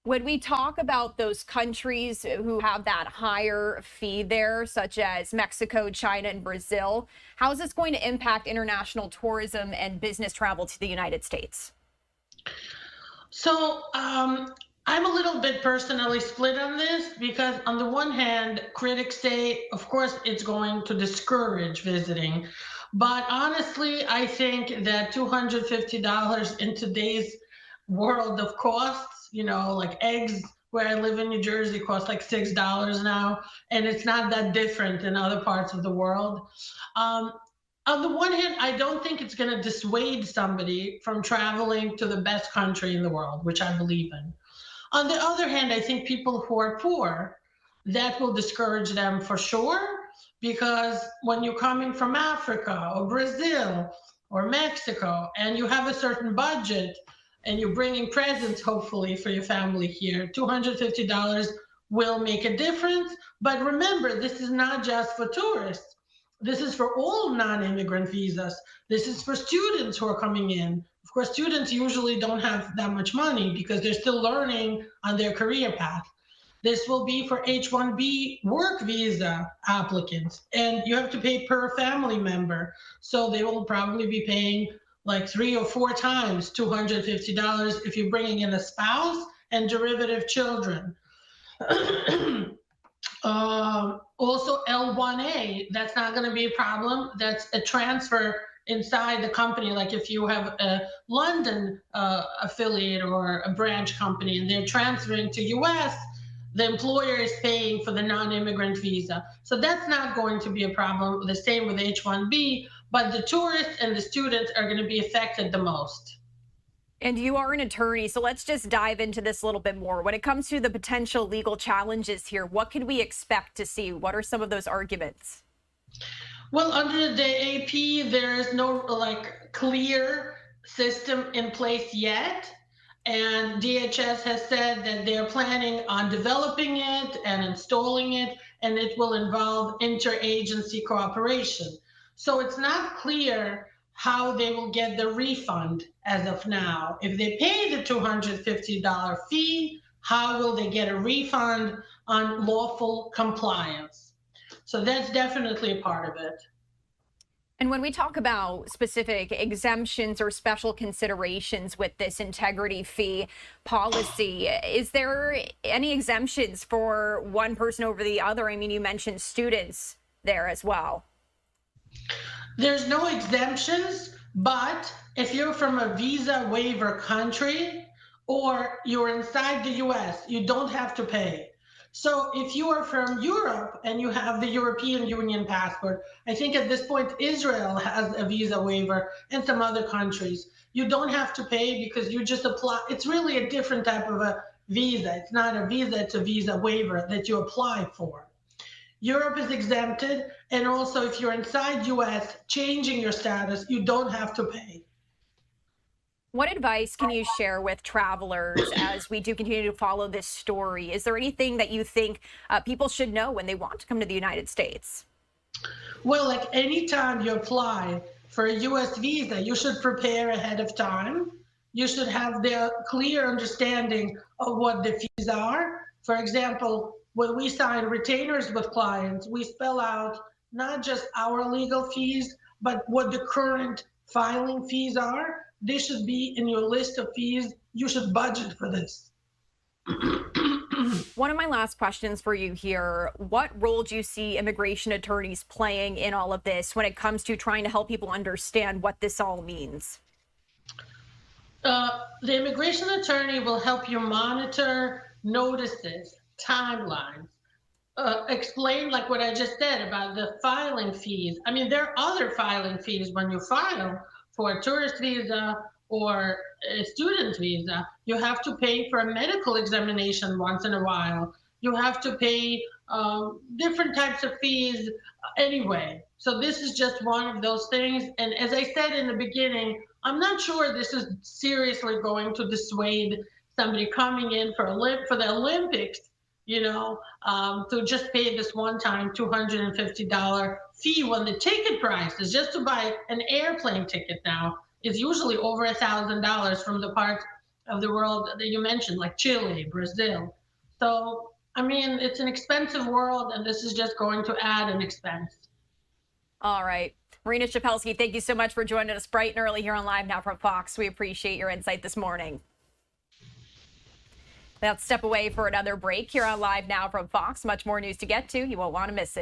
When we talk about those countries who have that higher fee there, such as Mexico, China, and Brazil, how is this going to impact international tourism and business travel to the United States? I'm a little bit personally split on this because, on the one hand, critics say, of course, it's going to discourage visiting. But honestly, I think that $250 in today's world of costs, like eggs where I live in New Jersey cost like $6 now, and it's not that different in other parts of the world. Um, on the one hand, I don't think it's going to dissuade somebody from traveling to the best country in the world, which I believe in. On the other hand, I think people who are poor, that will discourage them for sure, because when you're coming from Africa or Brazil or Mexico and you have a certain budget and you're bringing presents, hopefully, for your family here, $250 will make a difference. But remember, this is not just for tourists. This is for all non-immigrant visas. This is for students who are coming in. Of course, students usually don't have that much money because they're still learning on their career path. This will be for H-1B work visa applicants, and you have to pay per family member. So they will probably be paying like 3 or 4 times $250 if you're bringing in a spouse and derivative children. Also, L1A, that's not going to be a problem. That's a transfer inside the company. Like if you have a London affiliate or a branch company and they're transferring to US, the employer is paying for the non-immigrant visa. So that's not going to be a problem. The same with H-1B, but the tourists and the students are going to be affected the most. And you are an attorney, so let's just dive into this a little bit more. When it comes to the potential legal challenges here, what can we expect to see? What are some of those arguments? Well, under the AP, there is no like clear system in place yet. And DHS has said that they're planning on developing it and installing it, and it will involve interagency cooperation. So it's not clear how they will get the refund as of now. If they pay the $250 fee, how will they get a refund on lawful compliance? So that's definitely a part of it. And when we talk about specific exemptions or special considerations with this integrity fee policy, is there any exemptions for one person over the other? I mean, you mentioned students there as well. There's no exemptions, but if you're from a visa waiver country or you're inside the US, you don't have to pay. So if you are from Europe and you have the European Union passport, I think at this point Israel has a visa waiver and some other countries. You don't have to pay because you just apply. It's really a different type of a visa. It's not a visa, it's a visa waiver that you apply for. Europe is exempted, and also if you're inside US, changing your status, you don't have to pay. What advice can you share with travelers as we do continue to follow this story? Is there anything that you think people should know when they want to come to the United States? Well, like anytime you apply for a US visa, you should prepare ahead of time. You should have the clear understanding of what the fees are. For example, when we sign retainers with clients, we spell out not just our legal fees, but what the current filing fees are. They should be in your list of fees. You should budget for this. One of my last questions for you here, what role do you see immigration attorneys playing in all of this when it comes to trying to help people understand what this all means? The immigration attorney will help you monitor notices, timelines, explain like what I just said about the filing fees. I mean, there are other filing fees when you file for a tourist visa or a student visa. You have to pay for a medical examination once in a while. You have to pay different types of fees anyway. So this is just one of those things. And as I said in the beginning, I'm not sure this is seriously going to dissuade somebody coming in for the Olympics, to just pay this one-time $250 fee when the ticket price is just to buy an airplane ticket now is usually over $1,000 from the part of the world that you mentioned, like Chile, Brazil. So, I mean, it's an expensive world, and this is just going to add an expense. All right. Marina Shepelsky, thank you so much for joining us bright and early here on Live Now from Fox. We appreciate your insight this morning. Let's step away for another break here on Live Now from Fox. Much more news to get to. You won't want to miss it.